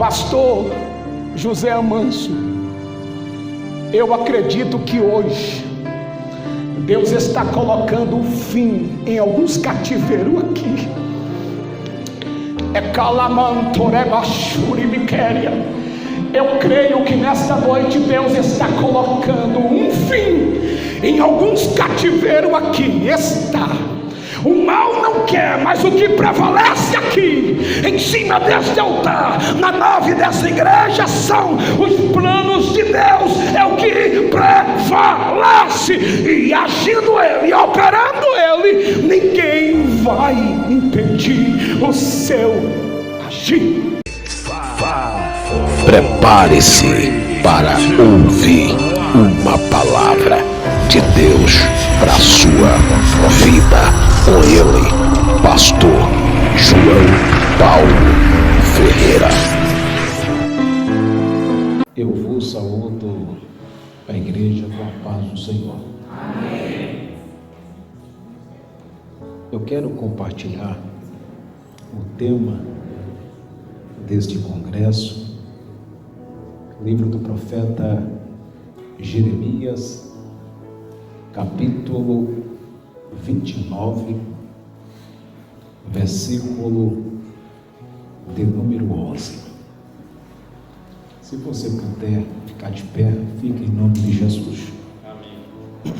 Pastor José Amanso, eu acredito que hoje Deus está colocando um fim em alguns cativeiros aqui. Eu creio que nesta noite Deus está colocando um fim em alguns cativeiros aqui. O mal não quer, mas o que prevalece aqui, em cima deste altar, na nave dessa igreja, são os planos de Deus. É o que prevalece, e agindo Ele, e operando Ele, ninguém vai impedir o seu agir. Prepare-se para ouvir uma palavra de Deus para a sua vida. Com ele, Pastor João Paulo Ferreira. Eu vos saúdo a igreja com a paz do Senhor. Amém. Eu quero compartilhar o tema deste congresso, livro do profeta Jeremias, capítulo 29, versículo de número 11. Se você puder ficar de pé, fique em nome de Jesus. Amém.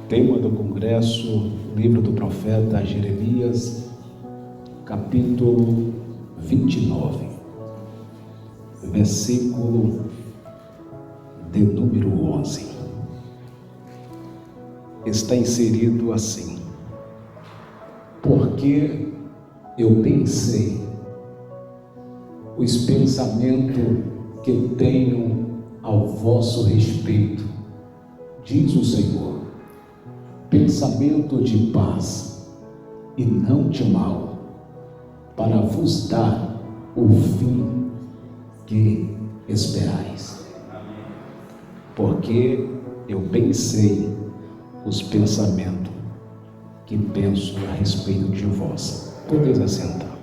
Tema do congresso, livro do profeta Jeremias, capítulo 29, versículo de número 11. Está inserido assim: porque eu pensei os pensamentos que tenho ao vosso respeito, diz o Senhor, pensamento de paz e não de mal, para vos dar o fim que esperais. Porque eu pensei os pensamentos que penso a respeito de vós. Todos assentar.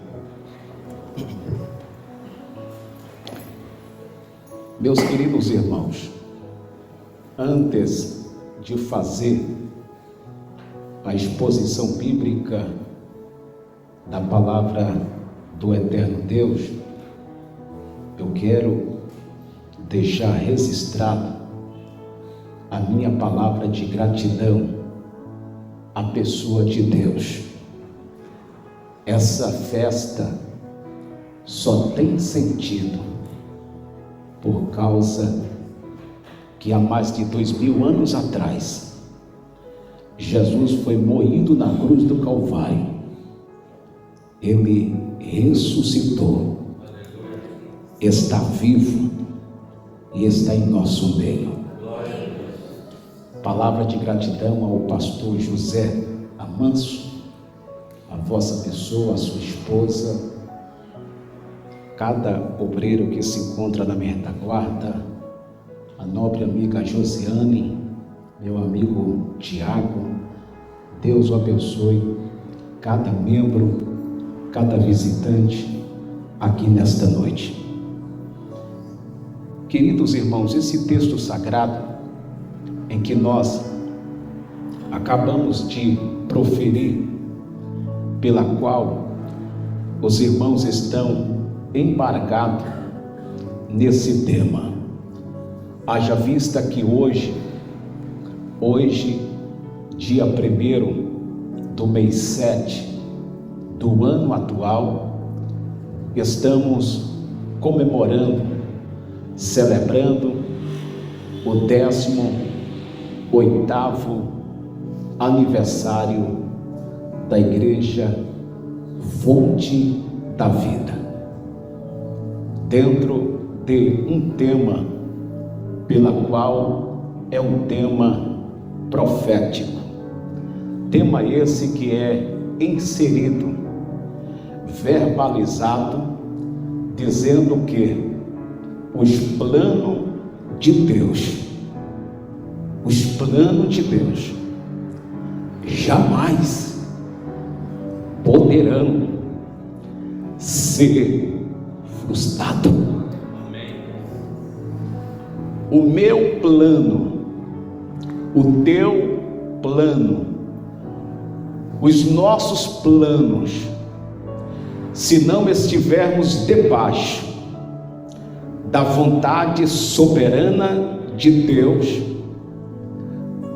Meus queridos irmãos, antes de fazer a exposição bíblica da palavra do eterno Deus, eu quero deixar registrado a minha palavra de gratidão à pessoa de Deus. Essa festa só tem sentido por causa que há mais de 2000 anos atrás, Jesus foi moído na cruz do Calvário. Ele ressuscitou, está vivo e está em nosso meio. Palavra de gratidão ao pastor José Amanso, a vossa pessoa, a sua esposa, cada obreiro que se encontra na minha retaguarda, a nobre amiga Josiane, meu amigo Tiago. Deus o abençoe, cada membro, cada visitante aqui nesta noite. Queridos irmãos, esse texto sagrado em que nós acabamos de proferir, pela qual os irmãos estão embargados nesse tema, haja vista que hoje, dia 1º do mês 7 do ano atual, estamos comemorando, celebrando o 18º aniversário da Igreja Fonte da Vida, dentro de um tema pela qual é um tema profético, tema esse que é inserido, verbalizado, dizendo que os planos de Deus jamais poderão ser frustrado. O meu plano, o teu plano, os nossos planos, se não estivermos debaixo da vontade soberana de Deus,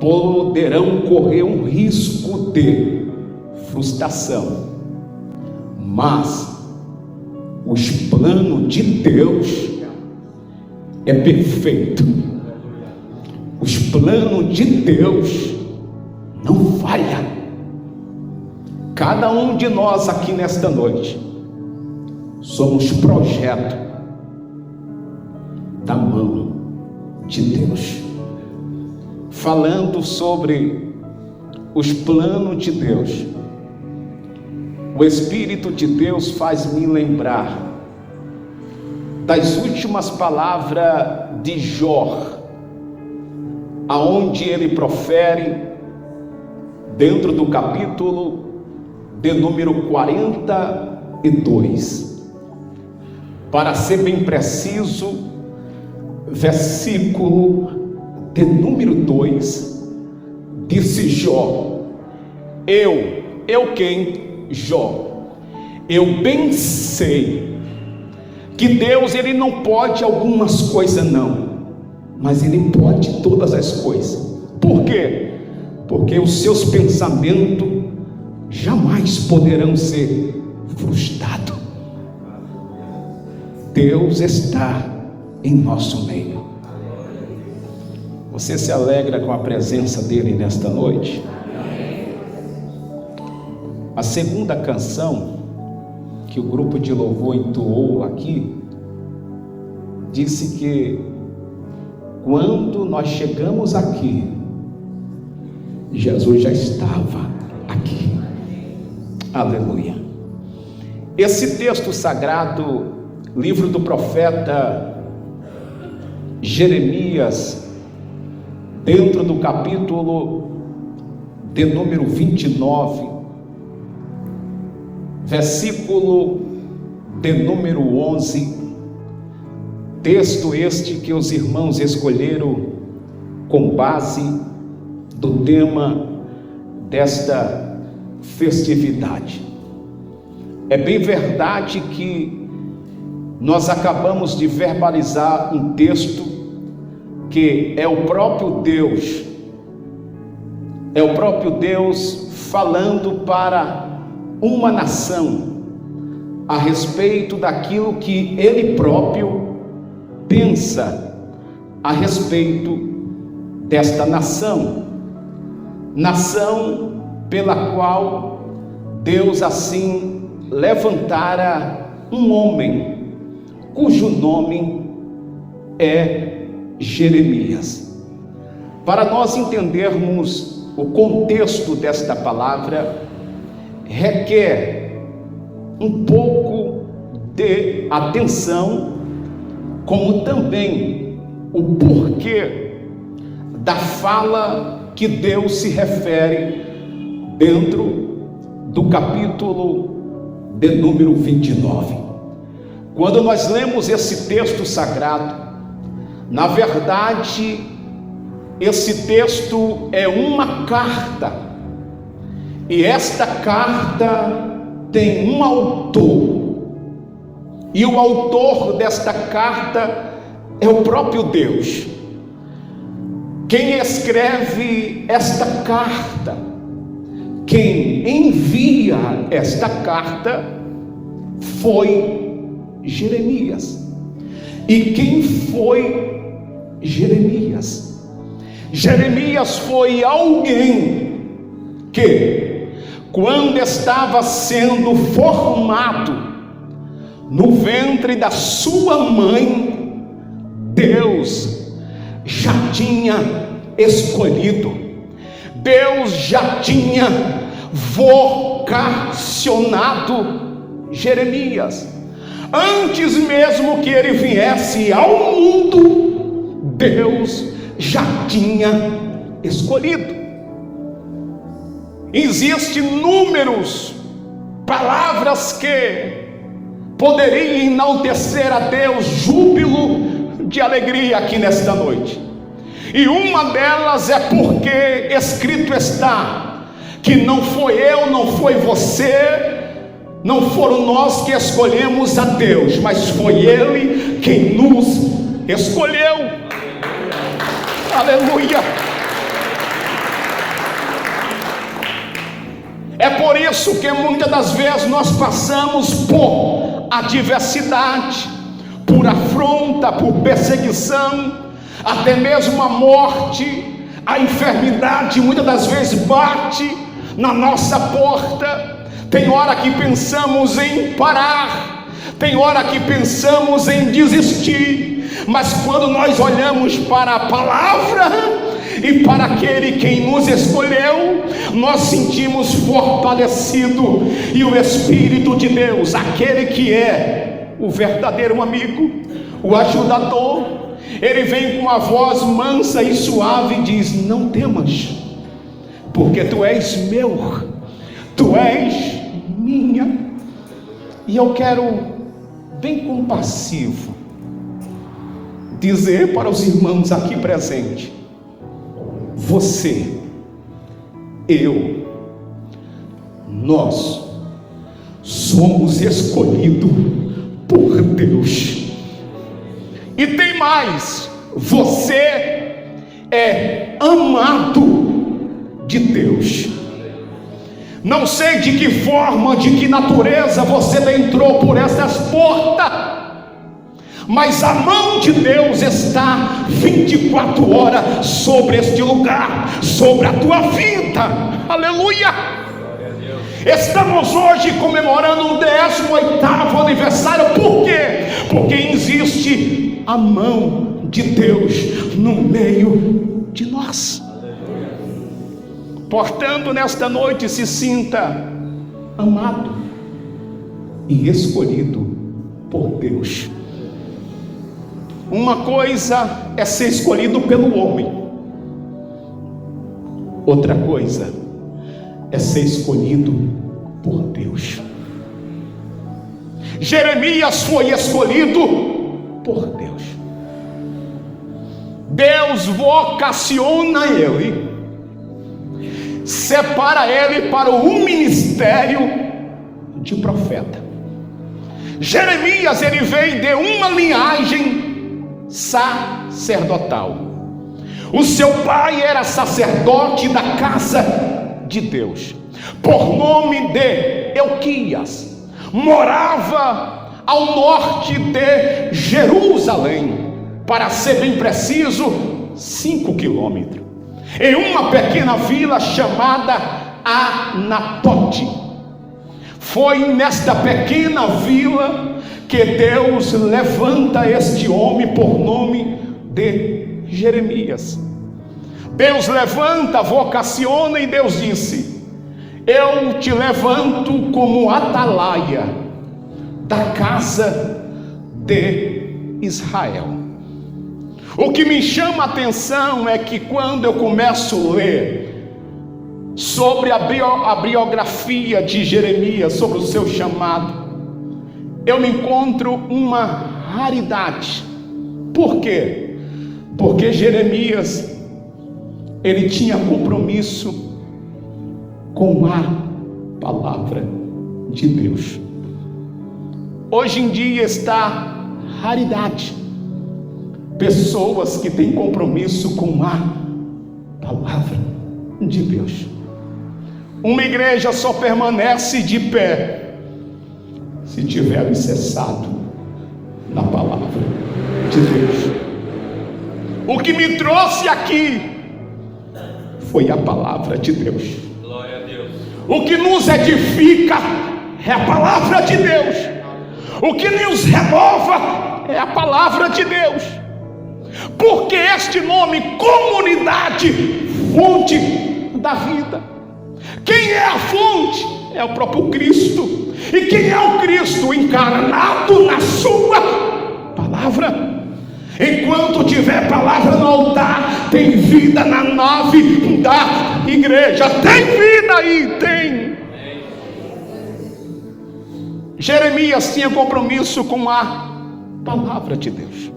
poderão correr um risco de frustração. Mas os planos de Deus é perfeito. Os planos de Deus não falham. Cada um de nós aqui nesta noite somos projeto da mão de Deus. Falando sobre os planos de Deus, o Espírito de Deus faz me lembrar das últimas palavras de Jó, aonde ele profere dentro do capítulo de número 42, para ser bem preciso, versículo de número 2, disse Jó: eu quem? Jó, eu bem sei que Deus, ele não pode algumas coisas não, mas ele pode todas as coisas. Por quê? Porque os seus pensamentos jamais poderão ser frustrados. Deus está em nosso meio. Você se alegra com a presença dele nesta noite? A segunda canção que o grupo de louvor entoou aqui disse que quando nós chegamos aqui, Jesus já estava aqui. Aleluia. Esse texto sagrado, livro do profeta Jeremias, dentro do capítulo de número 29, versículo de número 11, texto este que os irmãos escolheram com base do tema desta festividade. É bem verdade que nós acabamos de verbalizar um texto que é o próprio Deus falando para uma nação a respeito daquilo que ele próprio pensa a respeito desta nação pela qual Deus assim levantara um homem cujo nome é Jeremias. Para nós entendermos o contexto desta palavra, requer um pouco de atenção, como também o porquê da fala que Deus se refere dentro do capítulo de número 29. Quando nós lemos esse texto sagrado, na verdade, esse texto é uma carta. E esta carta tem um autor, e o autor desta carta é o próprio Deus. Quem escreve esta carta, quem envia esta carta foi Jeremias. E quem foi Jeremias? Jeremias foi alguém que, quando estava sendo formado no ventre da sua mãe, Deus já tinha escolhido, Deus já tinha vocacionado Jeremias. Antes mesmo que ele viesse ao mundo, Deus já tinha escolhido. Existem inúmeras palavras que poderia enaltecer a Deus, júbilo de alegria aqui nesta noite. E uma delas é porque escrito está que não foi eu, não foi você, não foram nós que escolhemos a Deus, mas foi Ele quem nos escolheu. Aleluia. É por isso que muitas das vezes nós passamos por adversidade, por afronta, por perseguição, até mesmo a morte, a enfermidade muitas das vezes bate na nossa porta. Tem hora que pensamos em parar, tem hora que pensamos em desistir, mas quando nós olhamos para a palavra e para aquele quem nos escolheu, nós sentimos fortalecido, e o Espírito de Deus, aquele que é o verdadeiro amigo, o ajudador, ele vem com uma voz mansa e suave e diz: não temas, porque tu és meu, tu és minha. E eu quero, bem compassivo, dizer para os irmãos aqui presentes: você, eu, nós somos escolhidos por Deus. E tem mais, você é amado de Deus. Não sei de que forma, de que natureza você entrou por essas portas, mas a mão de Deus está 24 horas sobre este lugar, sobre a tua vida. Aleluia. Estamos hoje comemorando o 18º aniversário. Por quê? Porque existe a mão de Deus no meio de nós. Portanto, nesta noite, se sinta amado e escolhido por Deus. Uma coisa é ser escolhido pelo homem, outra coisa é ser escolhido por Deus. Jeremias foi escolhido por Deus. Deus vocaciona ele, separa ele para o ministério de profeta. Jeremias, ele veio de uma linhagem sacerdotal. O seu pai era sacerdote da casa de Deus, por nome de Elquias. Morava ao norte de Jerusalém, para ser bem preciso, 5 quilômetros, em uma pequena vila chamada Anatote. Foi nesta pequena vila que Deus levanta este homem por nome de Jeremias. Deus levanta, vocaciona, e Deus disse: eu te levanto como atalaia da casa de Israel. O que me chama a atenção é que quando eu começo a ler sobre a biografia de Jeremias, sobre o seu chamado, eu me encontro uma raridade. Por quê? Porque Jeremias, ele tinha compromisso com a palavra de Deus. Hoje em dia está raridade pessoas que têm compromisso com a palavra de Deus. Uma igreja só permanece de pé se tiver alicerçado na palavra de Deus. O que me trouxe aqui foi a palavra de Deus. Glória a Deus. O que nos edifica é a palavra de Deus. O que nos renova é a palavra de Deus. Porque este nome, comunidade, fonte da vida. Quem é a fonte? É o próprio Cristo. E quem é o Cristo? Encarnado na sua palavra. Enquanto tiver palavra no altar, tem vida na nave da igreja. Tem vida aí, tem. Jeremias tinha compromisso com a palavra de Deus.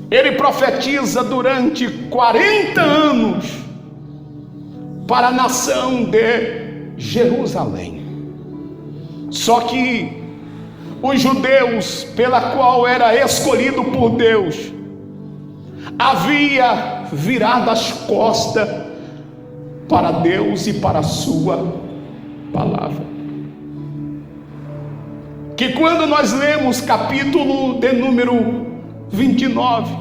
Ele profetiza durante 40 anos para a nação de Jerusalém. Só que os judeus, pela qual era escolhido por Deus, havia virado as costas para Deus e para a sua palavra. Que quando nós lemos capítulo de número 29,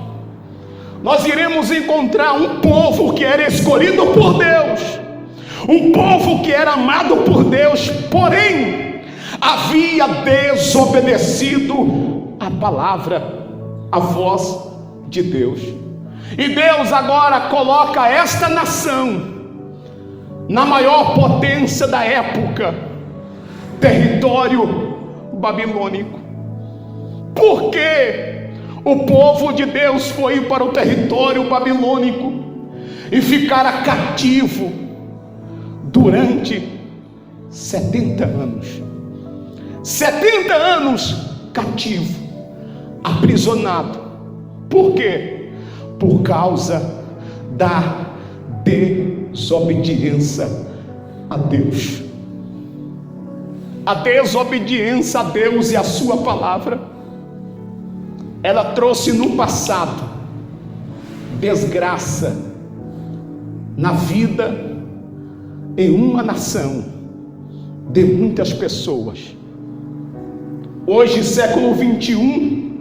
nós iremos encontrar um povo que era escolhido por Deus, um povo que era amado por Deus, porém havia desobedecido a palavra, a voz de Deus. E Deus agora coloca esta nação na maior potência da época, território babilônico. Por que o povo de Deus foi para o território babilônico e ficara cativo durante 70 anos? 70 anos cativo, aprisionado. Por quê? Por causa da desobediência a Deus. A desobediência a Deus e a sua palavra, ela trouxe no passado desgraça na vida em uma nação de muitas pessoas. Hoje, século 21,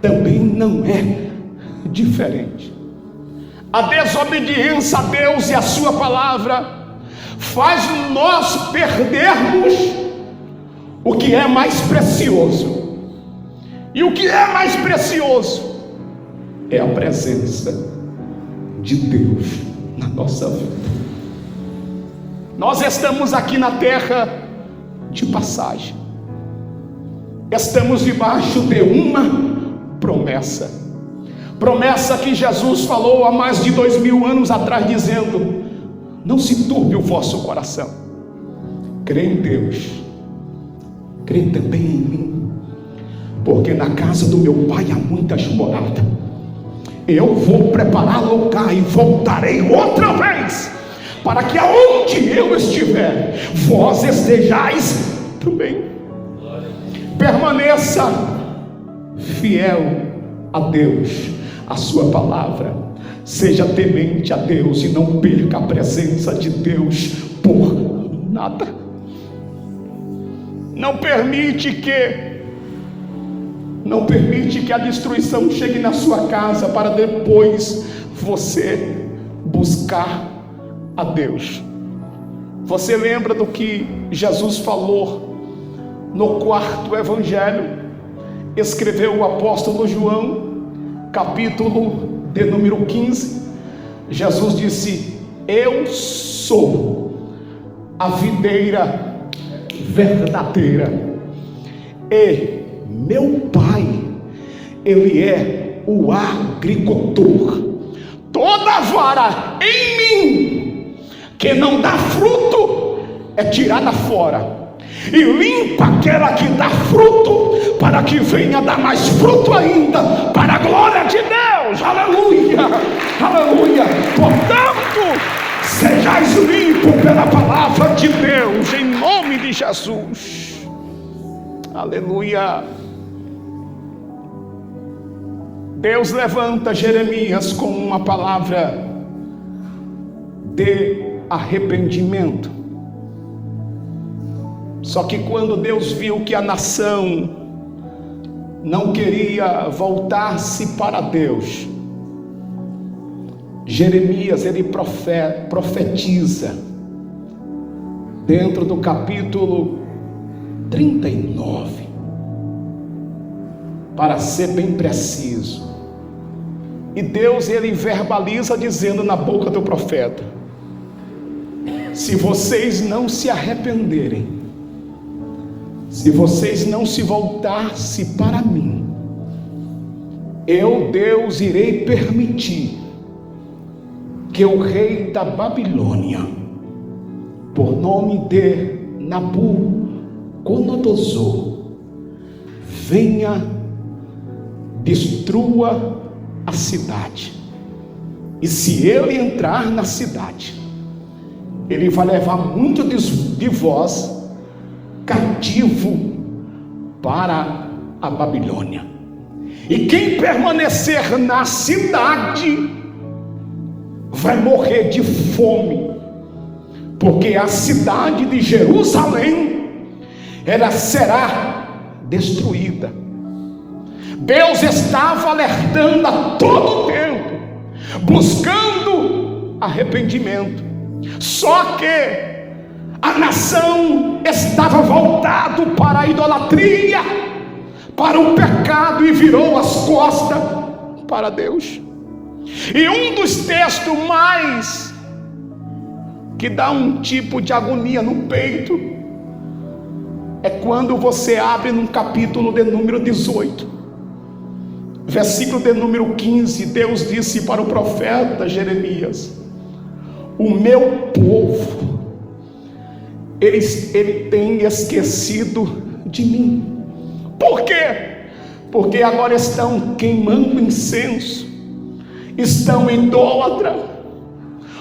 também não é diferente. A desobediência a Deus e a sua palavra faz nós perdermos o que é mais precioso. E o que é mais precioso é a presença de Deus na nossa vida. Nós estamos aqui na terra de passagem. Estamos debaixo de uma promessa. Promessa que Jesus falou há mais de 2000 anos atrás, dizendo: não se turbe o vosso coração. Crê em Deus, crê também em mim, porque na casa do meu pai há muitas moradas. Eu vou preparar lugar e voltarei outra vez, para que aonde eu estiver, vós estejais também. Permaneça fiel a Deus, a sua palavra. Seja temente a Deus e não perca a presença de Deus por nada. Não permite que a destruição chegue na sua casa para depois você buscar a Deus. Você lembra do que Jesus falou no 4º evangelho? Escreveu o apóstolo João, capítulo de número 15. Jesus disse: eu sou a videira verdadeira, e meu pai, ele é o agricultor. Toda vara em mim que não dá fruto é tirada fora, e limpa aquela que dá fruto, para que venha dar mais fruto ainda, para a glória de Deus. Aleluia, aleluia. Portanto, sejais limpos pela palavra de Deus, em nome de Jesus. Aleluia. Deus levanta Jeremias com uma palavra de arrependimento. Só que quando Deus viu que a nação não queria voltar-se para Deus, Jeremias, ele profetiza dentro do capítulo 39, para ser bem preciso. E Deus, ele verbaliza dizendo na boca do profeta: se vocês não se arrependerem, se vocês não se voltarem para mim, eu, Deus, irei permitir que o rei da Babilônia, por nome de Nabucodonosor, Nabucodonosor venha, destrua a cidade. E se ele entrar na cidade, ele vai levar muito de vós cativo para a Babilônia. E quem permanecer na cidade vai morrer de fome, porque a cidade de Jerusalém, ela será destruída. Deus estava alertando a todo tempo, buscando arrependimento. Só que a nação estava voltada para a idolatria, para o pecado, e virou as costas para Deus. E um dos textos mais que dá um tipo de agonia no peito é quando você abre num capítulo de número 18, versículo de número 15. Deus disse para o profeta Jeremias: o meu povo, ele tem esquecido de mim. Por quê? Porque agora estão queimando incenso, estão idólatras,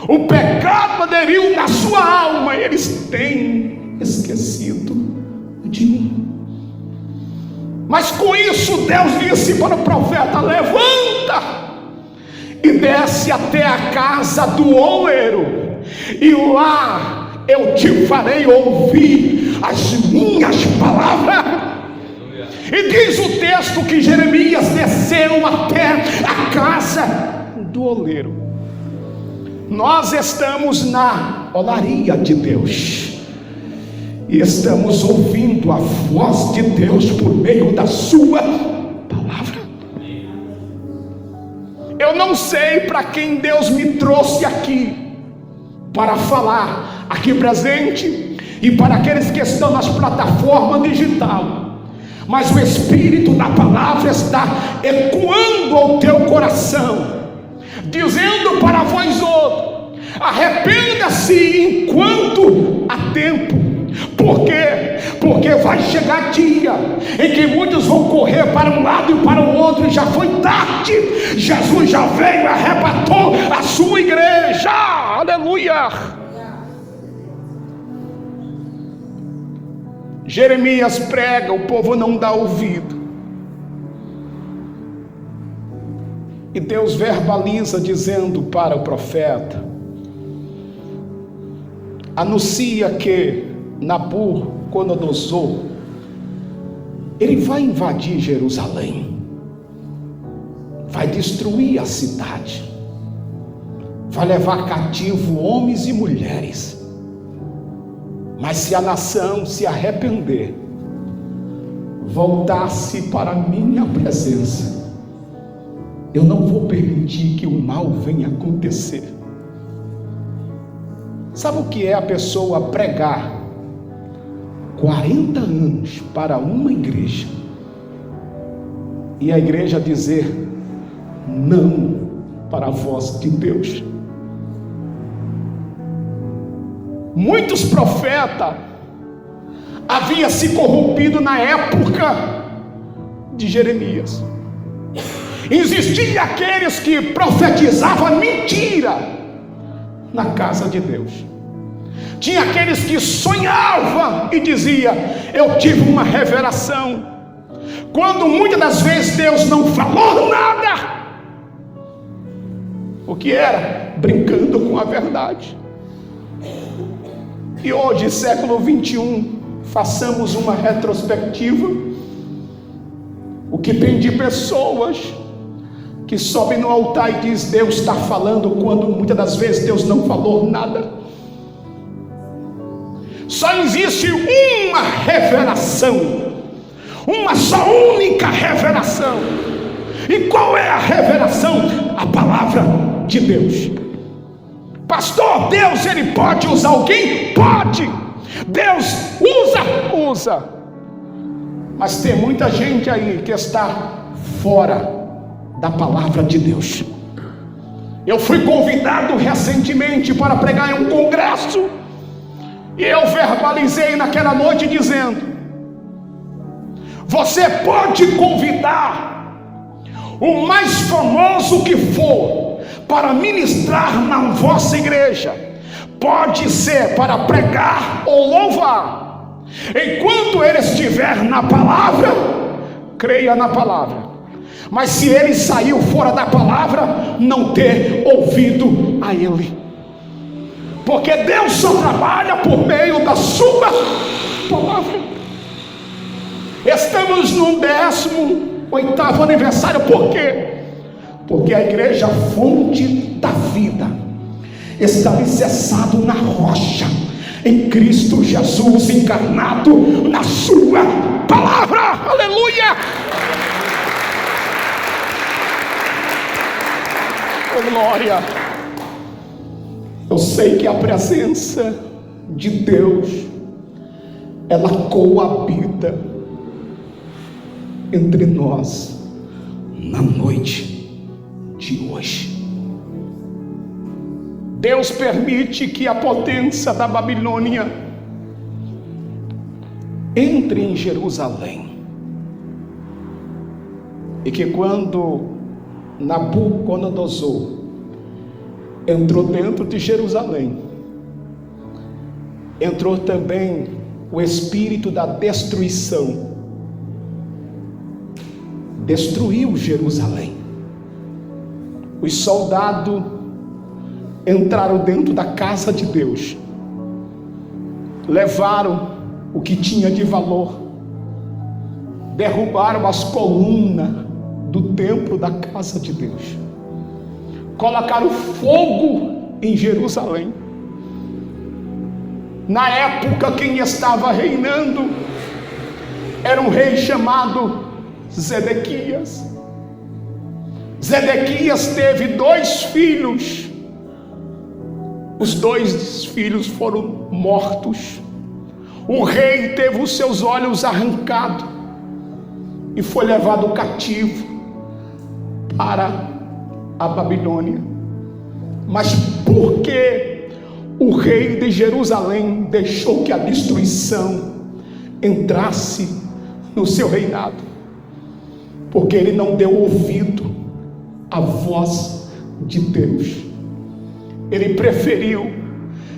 o pecado aderiu na sua alma, e eles têm esquecido de mim. Mas com isso Deus disse para o profeta: levanta e desce até a casa do oleiro, e lá eu te farei ouvir as minhas palavras. E diz o texto que Jeremias desceu até a casa do oleiro. Nós estamos na olaria de Deus e estamos ouvindo a voz de Deus por meio da sua palavra. Eu não sei para quem Deus me trouxe aqui para falar, aqui presente, e para aqueles que estão nas plataformas digitais, mas o Espírito da palavra está ecoando ao teu coração, dizendo para vós outros: arrependa-se enquanto há tempo. Por quê? Porque vai chegar dia em que muitos vão correr para um lado e para o outro, e já foi tarde. Jesus já veio e arrebatou a sua igreja. Aleluia. Jeremias prega, o povo não dá ouvido, e Deus verbaliza dizendo para o profeta: anuncia que Nabucodonosor, ele vai invadir Jerusalém, vai destruir a cidade, vai levar cativo homens e mulheres. Mas se a nação se arrepender, voltar-se para a minha presença, eu não vou permitir que o mal venha acontecer. Sabe o que é a pessoa pregar 40 anos para uma igreja e a igreja dizer não para a voz de Deus? Muitos profetas haviam se corrompido na época de Jeremias. Existiam aqueles que profetizavam mentira na casa de Deus. Tinha aqueles que sonhavam e diziam: eu tive uma revelação, quando muitas das vezes Deus não falou nada. O que era? Brincando com a verdade. E hoje, século 21, façamos uma retrospectiva. O que tem de pessoas que sobem no altar e diz: Deus está falando, quando muitas das vezes Deus não falou nada. Só existe uma revelação, uma só única revelação. E qual é a revelação? A palavra de Deus. Pastor, Deus, ele pode usar alguém? Pode. Deus usa. Mas tem muita gente aí que está fora da palavra de Deus. Eu fui convidado recentemente para pregar em um congresso, e eu verbalizei naquela noite dizendo: Você pode convidar o mais famoso que for para ministrar na vossa igreja, pode ser para pregar ou louvar. Enquanto ele estiver na palavra, creia na palavra. Mas se ele saiu fora da palavra, não ter ouvido a ele, porque Deus só trabalha por meio da sua palavra. Estamos no 18º aniversário. Por quê? Porque a igreja Fonte da Vida está alicerçada na rocha, em Cristo Jesus encarnado, na sua palavra. Aleluia! Oh, glória! Eu sei que a presença de Deus, ela coabita entre nós na noite de hoje. Deus permite que a potência da Babilônia entre em Jerusalém, e que quando Nabucodonosor entrou dentro de Jerusalém, entrou também o espírito da destruição, destruiu Jerusalém. Os soldados entraram dentro da casa de Deus, levaram o que tinha de valor, derrubaram as colunas do templo da casa de Deus, colocaram fogo em Jerusalém. Na época, quem estava reinando era um rei chamado Zedequias. Zedequias teve 2 filhos. Os 2 filhos foram mortos. O rei teve os seus olhos arrancados e foi levado cativo para a Babilônia. Mas por que o rei de Jerusalém deixou que a destruição entrasse no seu reinado? Porque ele não deu ouvido à voz de Deus. Ele preferiu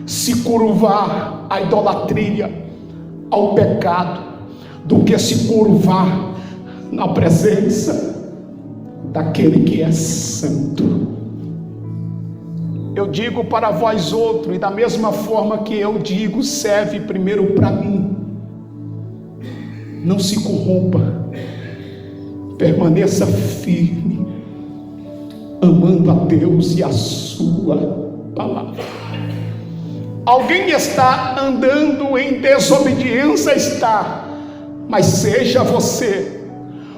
se curvar à idolatria, ao pecado, do que se curvar na presença daquele que é santo. Eu digo para vós outros, e da mesma forma que eu digo, serve primeiro para mim. Não se corrompa, permaneça firme, amando a Deus e a sua palavra. Alguém está andando em desobediência? Está, mas seja você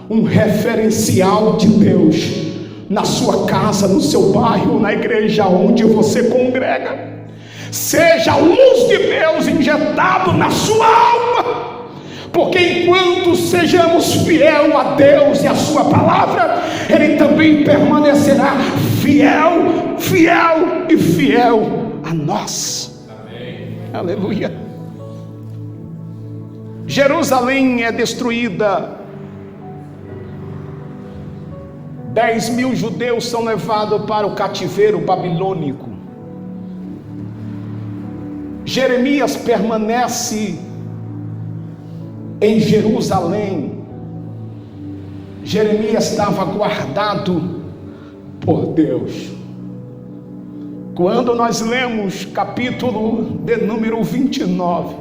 um referencial de Deus na sua casa, no seu bairro, na igreja onde você congrega. Seja a luz de Deus injetado na sua alma, porque enquanto sejamos fiel a Deus e a sua palavra, Ele também permanecerá fiel, fiel e fiel a nós. Amém. Aleluia. Jerusalém é destruída, 10.000 judeus são levados para o cativeiro babilônico. Jeremias permanece em Jerusalém. Jeremias estava guardado por Deus. Quando nós lemos capítulo de número 29,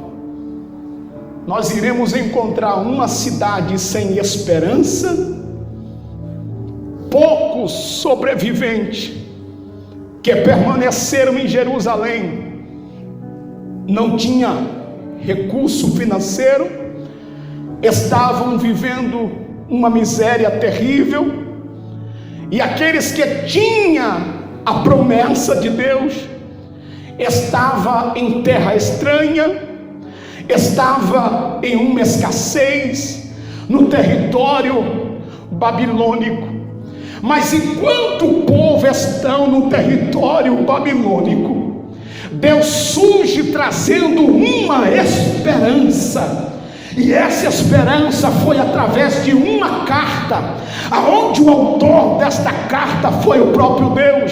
nós iremos encontrar uma cidade sem esperança, poucos sobreviventes que permaneceram em Jerusalém, não tinha recurso financeiro, estavam vivendo uma miséria terrível, e aqueles que tinham a promessa de Deus estava em terra estranha, estava em uma escassez no território babilônico. Mas enquanto o povo está no território babilônico, Deus surge trazendo uma esperança, E essa esperança foi através de uma carta, aonde o autor desta carta foi o próprio Deus.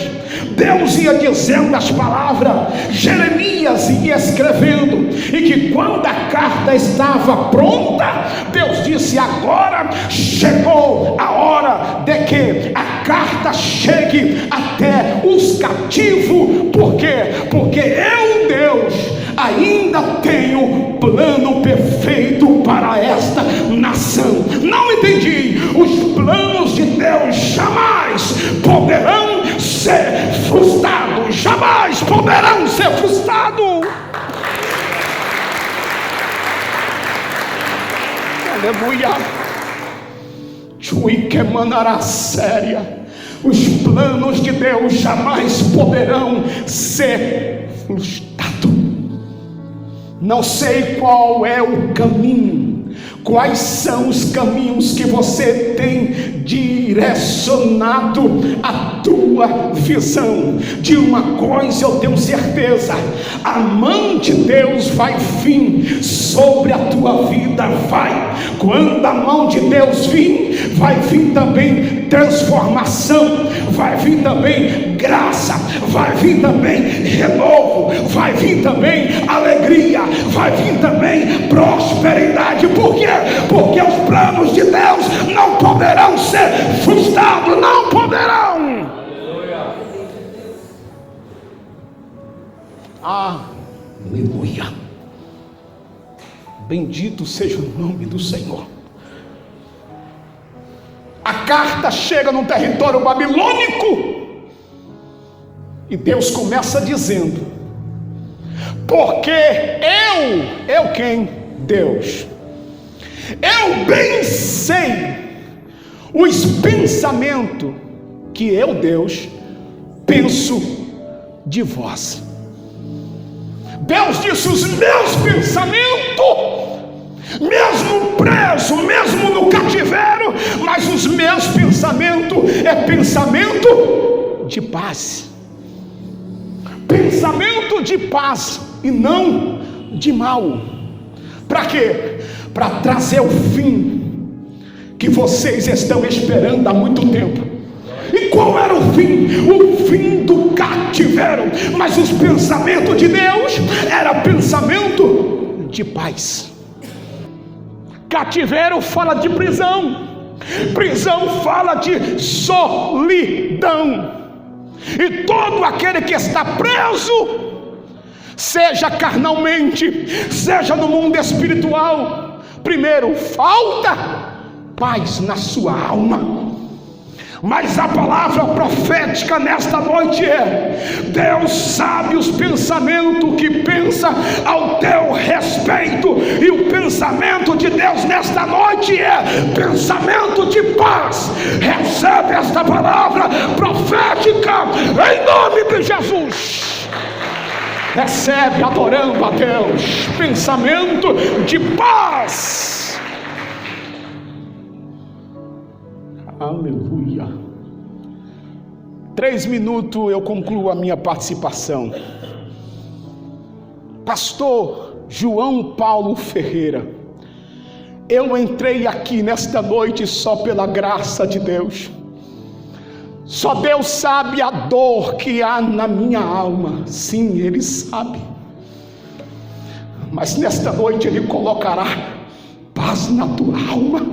Deus ia dizendo as palavras, Jeremias ia escrevendo, e que quando a carta estava pronta, Deus disse: agora chegou a hora de que a carta chegue até os cativos. Por quê? Porque eu, Deus, ainda tenho plano perfeito para esta nação. Não entendi. Os planos de Deus jamais poderão ser frustrados. Jamais poderão ser frustrados. Aleluia. Chui que manará séria. Os planos de Deus jamais poderão ser frustrados. Não sei qual é o caminho, quais são os caminhos que você tem direcionado a tua visão. De uma coisa eu tenho certeza: a mão de Deus vai vir sobre a tua vida. Quando a mão de Deus vir, vai vir também transformação, vai vir também graça, vai vir também renovo, vai vir também alegria, vai vir também prosperidade. Por quê? Porque os planos de Deus não poderão ser frustrados, não poderão. Aleluia. Bendito seja o nome do Senhor. A carta chega num território babilônico, e Deus começa dizendo: porque eu quem? Deus. Eu bem sei os pensamentos que eu, Deus, penso de vós. Deus disse: os meus pensamentos, mesmo preso, mesmo no cativeiro, mas os meus pensamentos é pensamento de paz. Pensamento de paz e não de mal. Para quê? Para trazer o fim que vocês estão esperando há muito tempo. E qual era o fim? O fim do cativeiro. Mas os pensamentos de Deus era pensamento de paz. Cativeiro fala de prisão, prisão fala de solidão. E todo aquele que está preso, seja carnalmente, seja no mundo espiritual, primeiro falta paz na sua alma. Mas a palavra profética nesta noite é: Deus sabe os pensamentos que pensa ao teu respeito. E o pensamento de Deus nesta noite é pensamento de paz. Recebe esta palavra profética em nome de Jesus. Recebe adorando a Deus. Pensamento de paz. Aleluia. 3 minutos eu concluo a minha participação. Pastor João Paulo Ferreira, eu entrei aqui nesta noite só pela graça de Deus. Só Deus sabe a dor que há na minha alma. Sim, Ele sabe. Mas nesta noite Ele colocará paz na tua alma.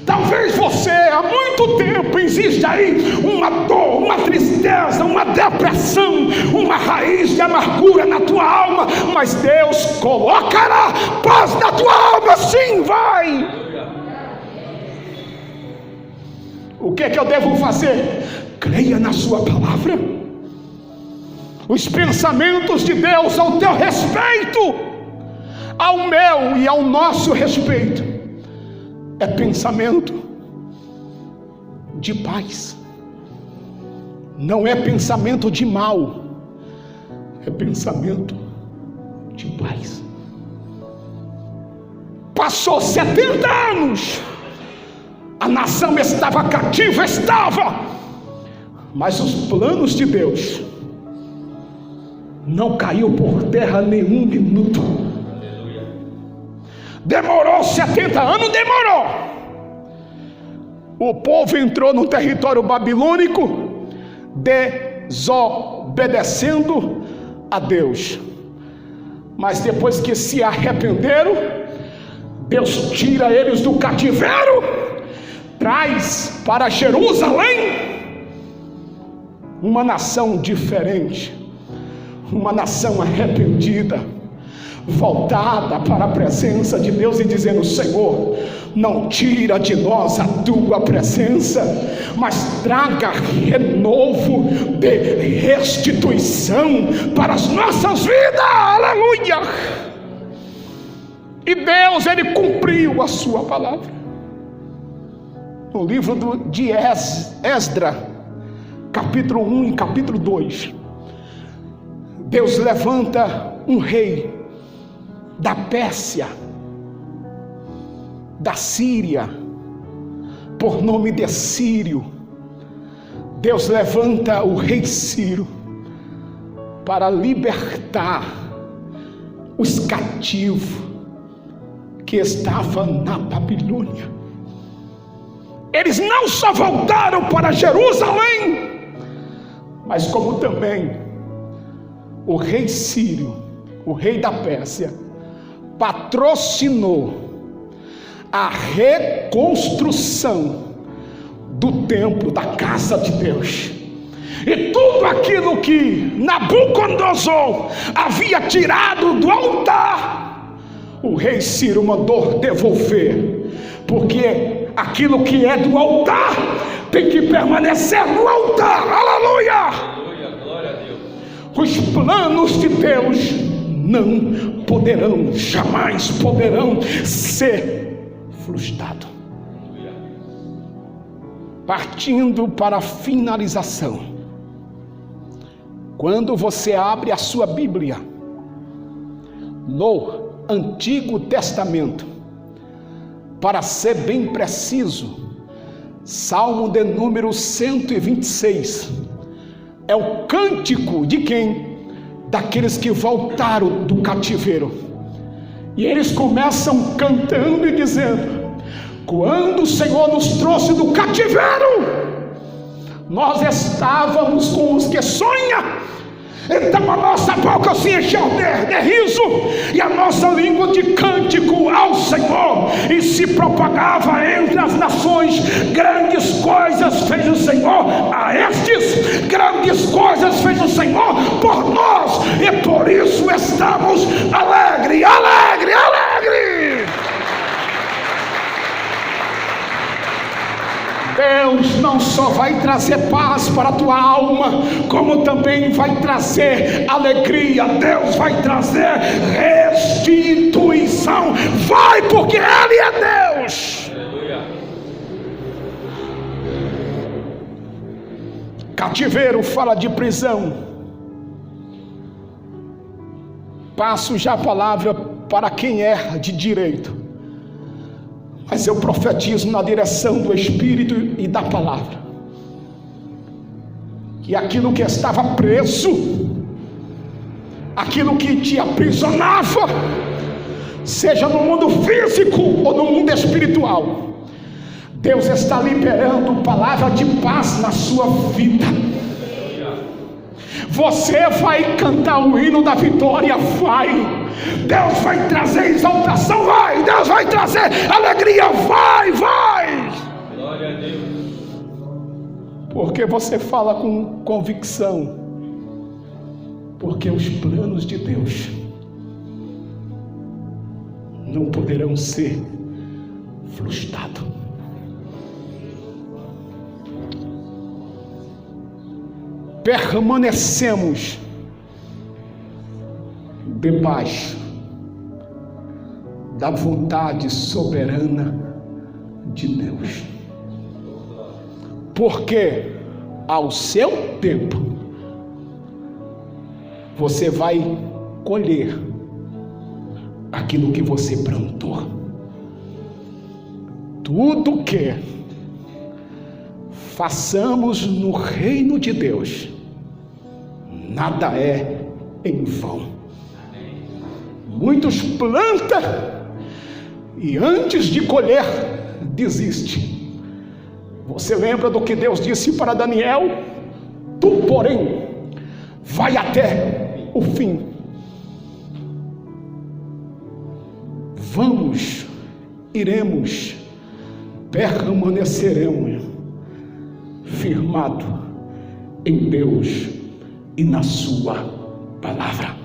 Talvez você há muito tempo existe aí uma dor, uma tristeza, uma depressão, uma raiz de amargura na tua alma, mas Deus colocará paz na tua alma. Sim, vai. O que é que eu devo fazer? Creia na sua palavra. Os pensamentos de Deus ao teu respeito, ao meu e ao nosso respeito, é pensamento de paz. Não é pensamento de mal, é pensamento de paz. Passou 70 anos, a nação estava cativa, mas os planos de Deus não caiu por terra nenhum minuto. Demorou 70 anos, demorou. O povo entrou no território babilônico, desobedecendo a Deus. Mas depois que se arrependeram, Deus tira eles do cativeiro, traz para Jerusalém uma nação diferente, uma nação arrependida, voltada para a presença de Deus e dizendo: Senhor, não tira de nós a tua presença, mas traga renovo de restituição para as nossas vidas. Aleluia! E Deus, Ele cumpriu a sua palavra. No livro de Esdras, capítulo 1 e capítulo 2, Deus levanta um rei da Pérsia, da Síria, por nome de Sírio. Deus levanta o rei Ciro para libertar os cativos que estavam na Babilônia. Eles não só voltaram para Jerusalém, mas como também o rei Sírio, o rei da Pérsia, patrocinou a reconstrução do templo, da casa de Deus. E tudo aquilo que Nabucodonosor havia tirado do altar, o rei Ciro mandou devolver, porque aquilo que é do altar tem que permanecer no altar. Aleluia! Glória a Deus. Os planos de Deus não poderão, jamais poderão ser frustrados. Partindo para a finalização, quando você abre a sua Bíblia no Antigo Testamento, para ser bem preciso, Salmo de número 126, é o cântico de quem? Daqueles que voltaram do cativeiro. E eles começam cantando e dizendo: quando o Senhor nos trouxe do cativeiro, nós estávamos com os que sonham. Então a nossa boca se encheu de riso, e a nossa língua de cântico ao Senhor, e se propagava entre as nações. Grandes coisas fez o Senhor a estes, grandes coisas fez o Senhor por nós, e por isso estamos alegres, alegres, alegres. Deus não só vai trazer paz para a tua alma, como também vai trazer alegria. Deus vai trazer restituição. Vai, porque Ele é Deus. Aleluia. Cativeiro fala de prisão. Passo já a palavra para quem é de direito, mas eu profetizo na direção do Espírito e da palavra, que aquilo que estava preso, aquilo que te aprisionava, seja no mundo físico ou no mundo espiritual, Deus está liberando palavra de paz na sua vida. Você vai cantar o hino da vitória, vai. Deus vai trazer exaltação, vai. Deus vai trazer alegria, vai, vai. Glória a Deus. Porque você fala com convicção, porque os planos de Deus não poderão ser frustrados. Permanecemos debaixo da vontade soberana de Deus, porque ao seu tempo você vai colher aquilo que você plantou. Tudo que façamos no reino de Deus, nada é em vão. Muitos plantam e antes de colher desiste. Você lembra do que Deus disse para Daniel? Tu, porém, vai até o fim. Iremos, permaneceremos firmado em Deus e na sua palavra.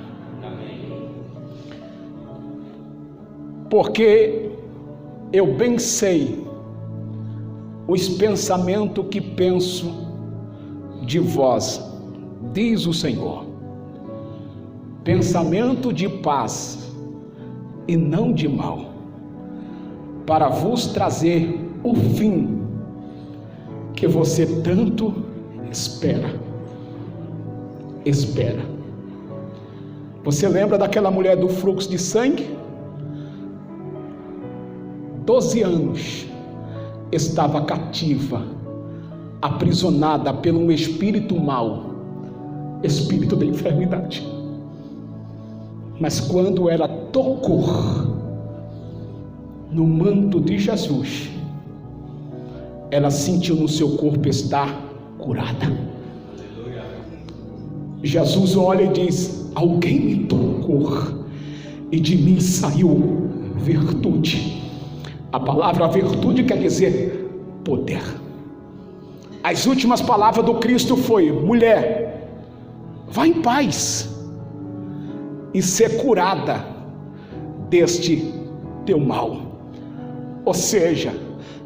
Porque eu bem sei os pensamentos que penso de vós, diz o Senhor, pensamento de paz e não de mal, para vos trazer o fim que você tanto espera. Você lembra daquela mulher do fluxo de sangue? 12 anos estava cativa, aprisionada por um espírito mau, espírito da enfermidade. Mas quando ela tocou no manto de Jesus, ela sentiu no seu corpo estar curada. Jesus olha e diz: alguém me tocou e de mim saiu virtude. A palavra virtude quer dizer poder. As últimas palavras do Cristo foi: mulher, vá em paz e ser curada deste teu mal. Ou seja,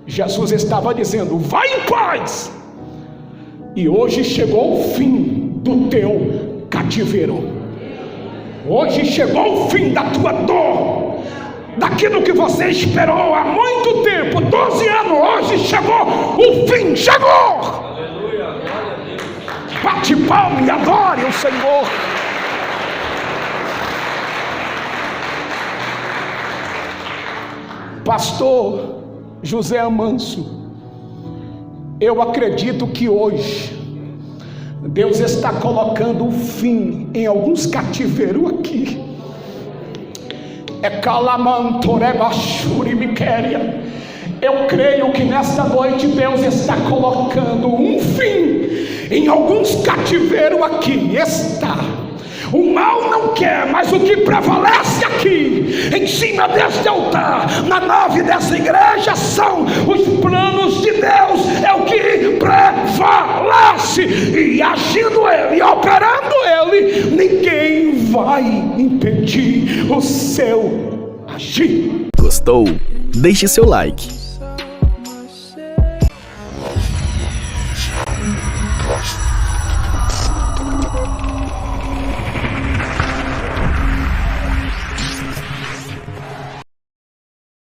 Jesus estava dizendo: vai em paz. E hoje chegou o fim do teu cativeiro. Hoje chegou o fim da tua dor, daquilo que você esperou há muito tempo, 12 anos. Hoje chegou o fim, chegou. Aleluia, glória a Deus. Bate palma e adore o Senhor. Pastor José Amanso, eu acredito que hoje Deus está colocando um fim em alguns cativeiros aqui. Eu creio que nesta noite Deus está colocando um fim em alguns cativeiros aqui. O mal não quer, mas o que prevalece aqui, em cima deste altar, na nave dessa igreja, são os planos de Deus. É o que prevalece, e agindo Ele, operando Ele, ninguém vai impedir o seu agir. Gostou? Deixe seu like.